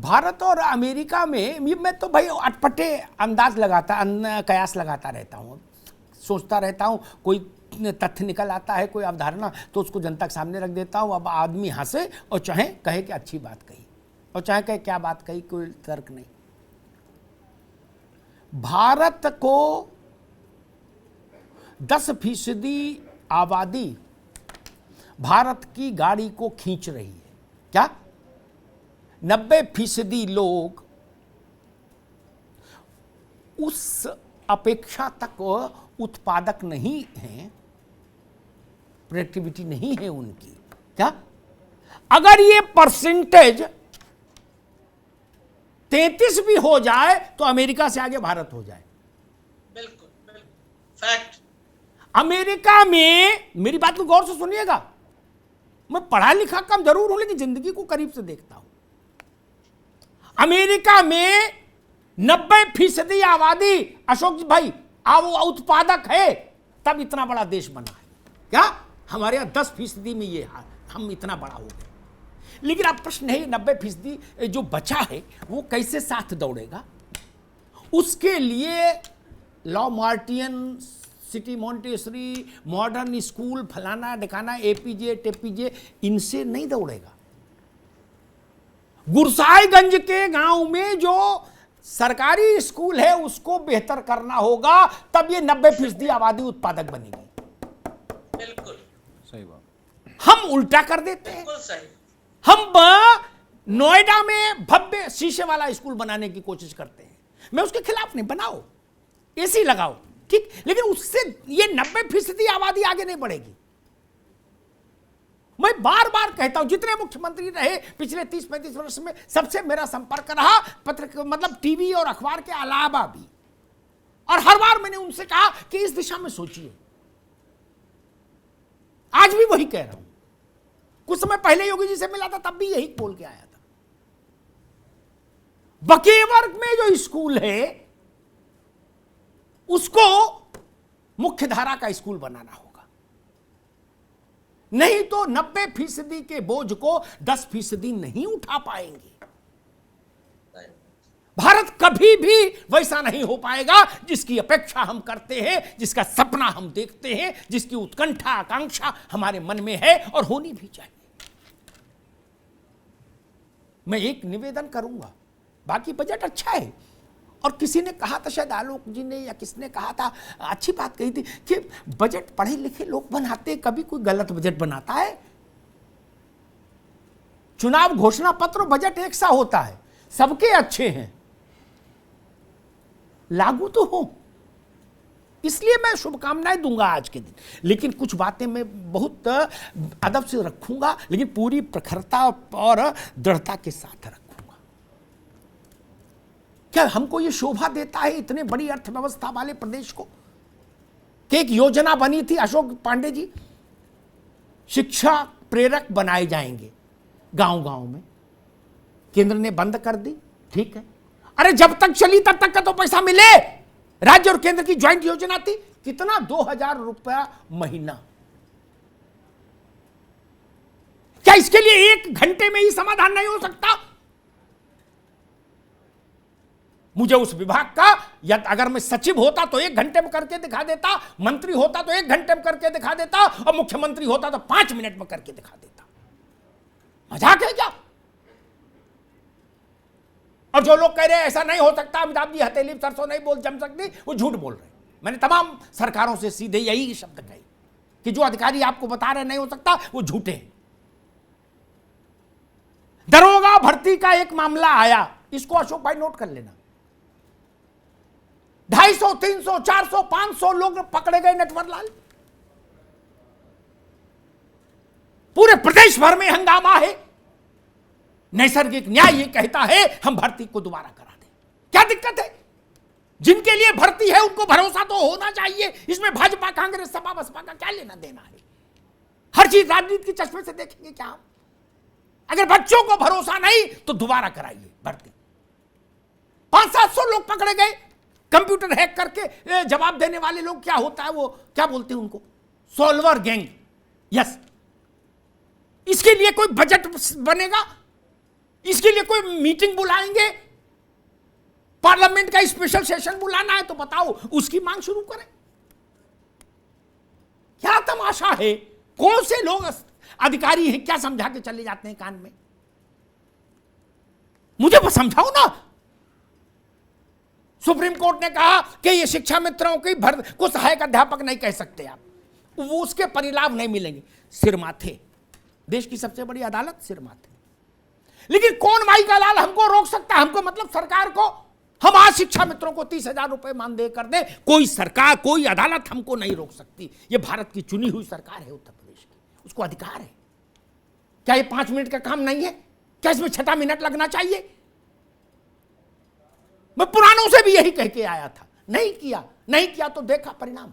भारत और अमेरिका में मैं तो भाई अटपटे अंदाज लगाता कयास लगाता रहता हूँ, सोचता रहता हूँ, कोई तथ्य निकल आता है, कोई अवधारणा, तो उसको जनता के सामने रख देता हूँ। अब आदमी हंसे और चाहे कहे कि अच्छी बात कही और चाहे कहे क्या बात कही, कोई तर्क नहीं। भारत को 10% आबादी भारत की गाड़ी को खींच रही है। क्या 90% लोग उस अपेक्षा तक उत्पादक नहीं हैं, प्रोडक्टिविटी नहीं है उनकी। क्या अगर ये परसेंटेज 33 भी हो जाए तो अमेरिका से आगे भारत हो जाए। बिल्कुल बिल्कुल फैक्ट। अमेरिका में, मेरी बात को गौर से सुनिएगा, मैं पढ़ा लिखा कम जरूर हूं लेकिन जिंदगी को करीब से देखता हूं। अमेरिका में 90% आबादी, अशोक जी भाई, उत्पादक है, तब इतना बड़ा देश बना है। क्या हमारे यहां 10% में ये हाल, हम इतना बड़ा हो गए। लेकिन अब प्रश्न है 90% जो बचा है वो कैसे साथ दौड़ेगा? उसके लिए law Martian, city Montessori, modern school, फलाना ढिकाना, एपीजे टेपीजे, इनसे नहीं दौड़ेगा। गुरसाईगंज के गांव में जो सरकारी स्कूल है उसको बेहतर करना होगा, तब ये 90% आबादी उत्पादक बनेगी। बिल्कुल सही बात। हम उल्टा कर देते हैं। बिल्कुल सही। हम नोएडा में भव्य शीशे वाला स्कूल बनाने की कोशिश करते हैं। मैं उसके खिलाफ नहीं, बनाओ, एसी लगाओ, ठीक, लेकिन उससे ये 90% आबादी आगे नहीं बढ़ेगी। मैं बार बार कहता हूं, जितने मुख्यमंत्री रहे पिछले 30-35 वर्ष में, सबसे मेरा संपर्क रहा मतलब टीवी और अखबार के अलावा भी, और हर बार मैंने उनसे कहा कि इस दिशा में सोचिए। आज भी वही कह रहा हूं। कुछ समय पहले योगी जी से मिला था, तब भी यही बोल के आया था। बकेवर्ग में जो स्कूल है उसको मुख्य धारा का स्कूल बनाना होगा, नहीं तो 90% के बोझ को 10% नहीं उठा पाएंगे। भारत कभी भी वैसा नहीं हो पाएगा जिसकी अपेक्षा हम करते हैं, जिसका सपना हम देखते हैं, जिसकी उत्कंठा आकांक्षा हमारे मन में है और होनी भी चाहिए। मैं एक निवेदन करूंगा, बाकी बजट अच्छा है, और किसी ने कहा था, शायद आलोक जी ने या किसने कहा था, अच्छी बात कही थी कि बजट पढ़े लिखे लोग बनाते, कभी कोई गलत बजट बनाता है? चुनाव घोषणा पत्र बजट एक सा होता है, सबके अच्छे हैं, लागू तो हो, इसलिए मैं शुभकामनाएं दूंगा आज के दिन। लेकिन कुछ बातें मैं बहुत अदब से रखूंगा, लेकिन पूरी प्रखरता और दृढ़ता के साथ रखूंगा। क्या हमको ये शोभा देता है इतने बड़ी अर्थव्यवस्था वाले प्रदेश को कि एक योजना बनी थी, अशोक पांडे जी, शिक्षा प्रेरक बनाए जाएंगे गांव गांव में, केंद्र ने बंद कर दी, ठीक है। अरे जब तक चली तब तक का तो पैसा मिले, राज्य और केंद्र की ज्वाइंट योजना थी, कितना 2000 रुपया महीना। क्या इसके लिए 1 घंटे में ही समाधान नहीं हो सकता? मुझे उस विभाग का, या अगर मैं सचिव होता तो 1 घंटे में करके दिखा देता, मंत्री होता तो 1 घंटे में करके दिखा देता, और मुख्यमंत्री होता तो 5 मिनट में करके दिखा देता। मजाक है क्या? और जो लोग कह रहे हैं ऐसा नहीं हो सकता, अमिताभ जी हथेली सरसों नहीं बोल जम सकती, वो झूठ बोल रहे हैं। मैंने तमाम सरकारों से सीधे यही शब्द कहे कि जो अधिकारी आपको बता रहे नहीं हो सकता, वो झूठे हैं। दरोगा भर्ती का एक मामला आया, इसको अशोक भाई नोट कर लेना। 250, 300, 400, 500 लोग पकड़े गए नटवर लाल। पूरे प्रदेश भर में हंगामा है। नैसर्गिक न्याय ये कहता है हम भर्ती को दोबारा करा दें। क्या दिक्कत है? जिनके लिए भर्ती है उनको भरोसा तो होना चाहिए। इसमें भाजपा, कांग्रेस, सपा, बसपा का क्या लेना देना है? हर चीज राजनीति के चश्मे से देखेंगे क्या हम? अगर बच्चों को भरोसा नहीं तो दोबारा कराइए भर्ती। 500-700 लोग पकड़े गए, कंप्यूटर हैक करके जवाब देने वाले लोग, क्या होता है वो, क्या बोलते हैं उनको, सॉल्वर गैंग। यस, इसके लिए कोई बजट बनेगा? इसके लिए कोई मीटिंग बुलाएंगे, पार्लियामेंट का स्पेशल सेशन बुलाना है तो बताओ, उसकी मांग शुरू करें। क्या तमाशा है? कौन से लोग अधिकारी हैं, क्या समझा के चले जाते हैं कान में? मुझे बस समझाओ ना। सुप्रीम कोर्ट ने कहा कि ये शिक्षा मित्रों की को सहायक अध्यापक नहीं कह सकते आप, वो उसके परिलाभ नहीं मिलेंगे। सिर माथे, देश की सबसे बड़ी अदालत सिर माथे। लेकिन कौन माई का लाल हमको रोक सकता है? हमको मतलब सरकार को। हम आज शिक्षा मित्रों को 30,000 रुपए मानदेय कर दे, कोई सरकार, कोई अदालत हमको नहीं रोक सकती। ये भारत की चुनी हुई सरकार है उत्तर प्रदेश की, उसको अधिकार है। क्या ये 5 मिनट का काम नहीं है? क्या इसमें 6 मिनट लगना चाहिए? मैं पुरानों से भी यही कह के आया था, नहीं किया तो देखा परिणाम।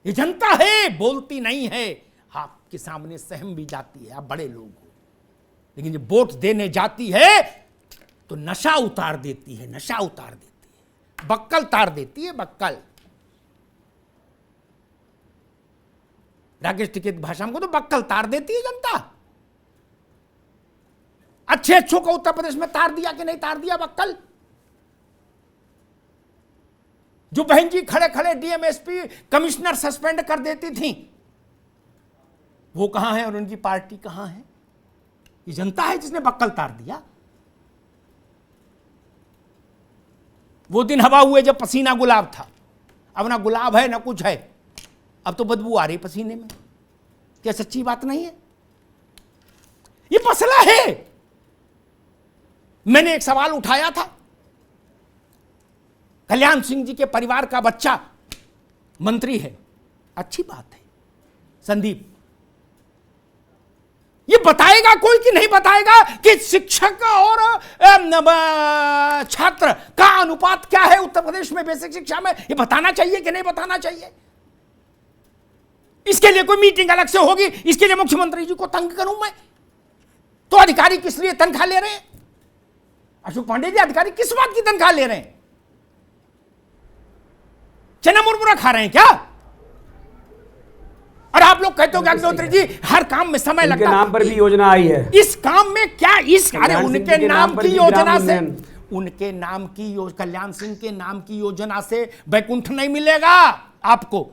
ये जनता है, बोलती नहीं है, आपके सामने सहम भी जाती है, आप बड़े लोग हो, लेकिन जब वोट देने जाती है तो नशा उतार देती है, बक्कल तार देती है, बक्कल। राकेश टिकैत भाषा को तो बक्कल तार देती है जनता। अच्छों को उत्तर प्रदेश में तार दिया कि नहीं तार दिया बक्कल? जो बहन जी खड़े खड़े डीएमएसपी कमिश्नर सस्पेंड कर देती थी, वो कहां है और उनकी पार्टी कहां है? ये जनता है जिसने बक्कल तार दिया। वो दिन हवा हुए जब पसीना गुलाब था, अब ना गुलाब है ना कुछ है, अब तो बदबू आ रही पसीने में। क्या सच्ची बात नहीं है? ये मसला है। मैंने एक सवाल उठाया था, कल्याण सिंह जी के परिवार का बच्चा मंत्री है, अच्छी बात है, संदीप। ये बताएगा कोई कि नहीं बताएगा कि शिक्षक और छात्र का अनुपात क्या है उत्तर प्रदेश में बेसिक शिक्षा में? ये बताना चाहिए कि नहीं बताना चाहिए? इसके लिए कोई मीटिंग अलग से होगी? इसके लिए मुख्यमंत्री जी को तंग करूं मैं? तो अधिकारी किस लिए तनख्वाह ले रहे हैं? अशोक पांडे जी, अधिकारी किस बात की तनख्वाह ले रहे हैं? चना मुरमुरा खा रहे हैं क्या? और आप लोग कहते हो कि अग्निहोत्री जी हर काम में समय लगता है। नाम पर भी योजना आई है। इस काम में क्या अरे उनके नाम की योजना से, उनके नाम की कल्याण सिंह के नाम की योजना से वैकुंठ नहीं मिलेगा आपको।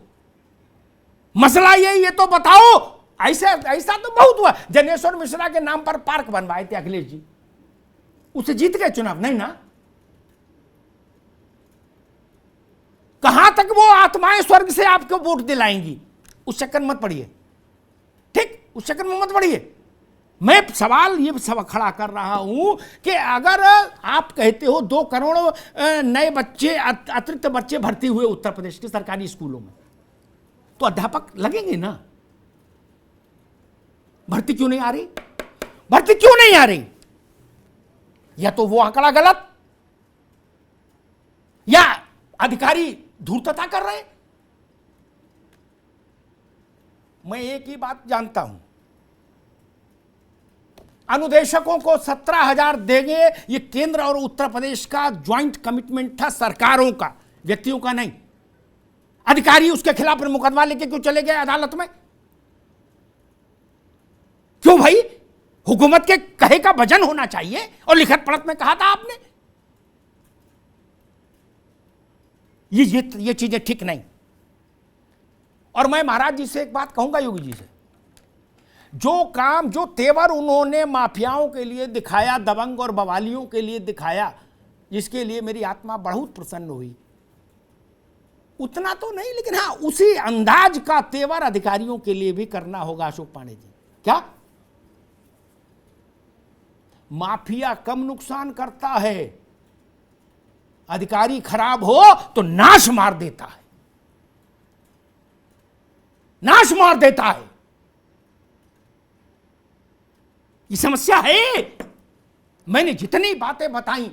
मसला ये तो बताओ। ऐसा तो बहुत हुआ। जनेश्वर मिश्रा के नाम पर पार्क बनवाए थे अखिलेश जी, उसे जीत गए चुनाव, नहीं ना? कहां तक वो आत्माएं स्वर्ग से आपको वोट दिलाएंगी? उस चक्कर मत पड़िए, ठीक? उस चक्कर में मत पड़िए। मैं सवाल ये सब खड़ा कर रहा हूं कि अगर आप कहते हो 2 करोड़ नए बच्चे, अतिरिक्त बच्चे भर्ती हुए उत्तर प्रदेश के सरकारी स्कूलों में, तो अध्यापक लगेंगे ना? भर्ती क्यों नहीं आ रही? या तो वो आंकड़ा गलत, या अधिकारी धूर्तता कर रहे हैं। मैं एक ही बात जानता हूं, अनुदेशकों को 17,000 देंगे, ये केंद्र और उत्तर प्रदेश का ज्वाइंट कमिटमेंट था, सरकारों का, व्यक्तियों का नहीं। अधिकारी उसके खिलाफ मुकदमा लेके क्यों चले गए अदालत में? क्यों भाई? हुकूमत के कहे का वजन होना चाहिए। और लिखत पढ़त में कहा था आपने, ये चीजें ठीक नहीं। और मैं महाराज जी से एक बात कहूंगा, योगी जी से, जो तेवर उन्होंने माफियाओं के लिए दिखाया, दबंग और बवालियों के लिए दिखाया, जिसके लिए मेरी आत्मा बहुत प्रसन्न हुई, उतना तो नहीं, लेकिन हाँ उसी अंदाज का तेवर अधिकारियों के लिए भी करना होगा। अशोक पांडे जी, क्या माफिया कम नुकसान करता है, अधिकारी खराब हो तो नाश मार देता है, ये समस्या है। मैंने जितनी बातें बताई,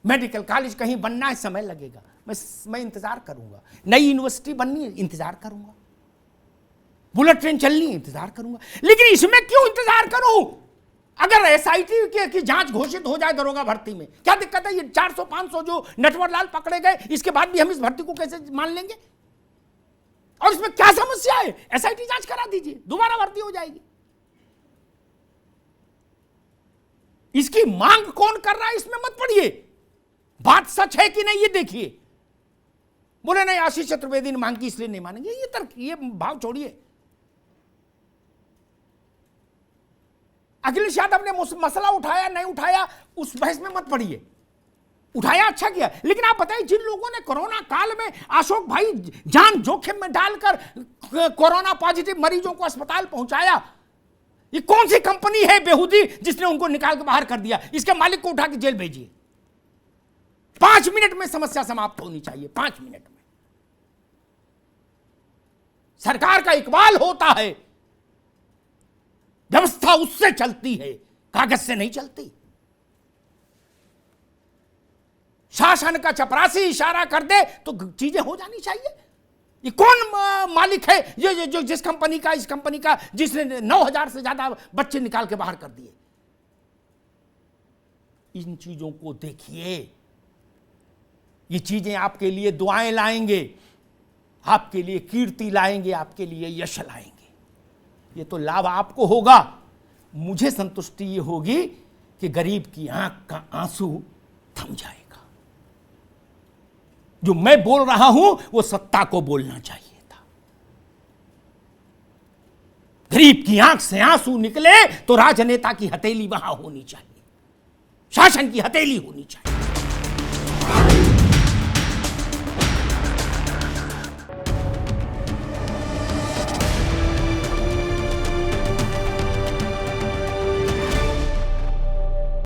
मेडिकल कॉलेज कहीं बनना है, समय लगेगा, मैं इंतजार करूंगा। नई यूनिवर्सिटी बननी है, इंतजार करूंगा। बुलेट ट्रेन चलनी है, इंतजार करूंगा। लेकिन इसमें क्यों इंतजार करूं? अगर एसआईटी की जांच घोषित हो जाए दरोगा भर्ती में, क्या दिक्कत है? ये 400-500 जो नटवर लाल पकड़े गए, इसके बाद भी हम इस भर्ती को कैसे मान लेंगे? और इसमें क्या समस्या है? एसआईटी जांच करा दीजिए, दोबारा भर्ती हो जाएगी। इसकी मांग कौन कर रहा है इसमें मत पड़िए, बात सच है कि नहीं ये देखिए। बोले नहीं आशीष चतुर्वेदी ने मांग की इसलिए नहीं मानेंगे, ये तर्क, ये भाव छोड़िए। अखिलेश यादव ने मसला उठाया नहीं उठाया उस बहस में मत पड़िए, उठाया अच्छा किया। लेकिन आप बताइए जिन लोगों ने कोरोना काल में अशोक भाई जान जोखिम में डालकर कोरोना पॉजिटिव मरीजों को अस्पताल पहुंचाया, ये कौन सी कंपनी है बेहूदी जिसने उनको निकाल के बाहर कर दिया? इसके मालिक को उठा के जेल भेजिए। 5 मिनट में समस्या समाप्त होनी चाहिए, 5 मिनट में। सरकार का इकबाल होता है, व्यवस्था उससे चलती है, कागज से नहीं चलती। शासन का चपरासी इशारा कर दे तो चीजें हो जानी चाहिए। ये कौन मालिक है ये जो जिस कंपनी का, इस कंपनी का जिसने 9,000 से ज्यादा बच्चे निकाल के बाहर कर दिए? इन चीजों को देखिए, ये चीजें आपके लिए दुआएं लाएंगे, आपके लिए कीर्ति लाएंगे, आपके लिए यश लाएंगे। ये तो लाभ आपको होगा, मुझे संतुष्टि ये होगी कि गरीब की आंख का आंसू थम जाएगा। जो मैं बोल रहा हूं वो सत्ता को बोलना चाहिए था। गरीब की आंख से आंसू निकले तो राजनेता की हथेली वहां होनी चाहिए, शासन की हथेली होनी चाहिए।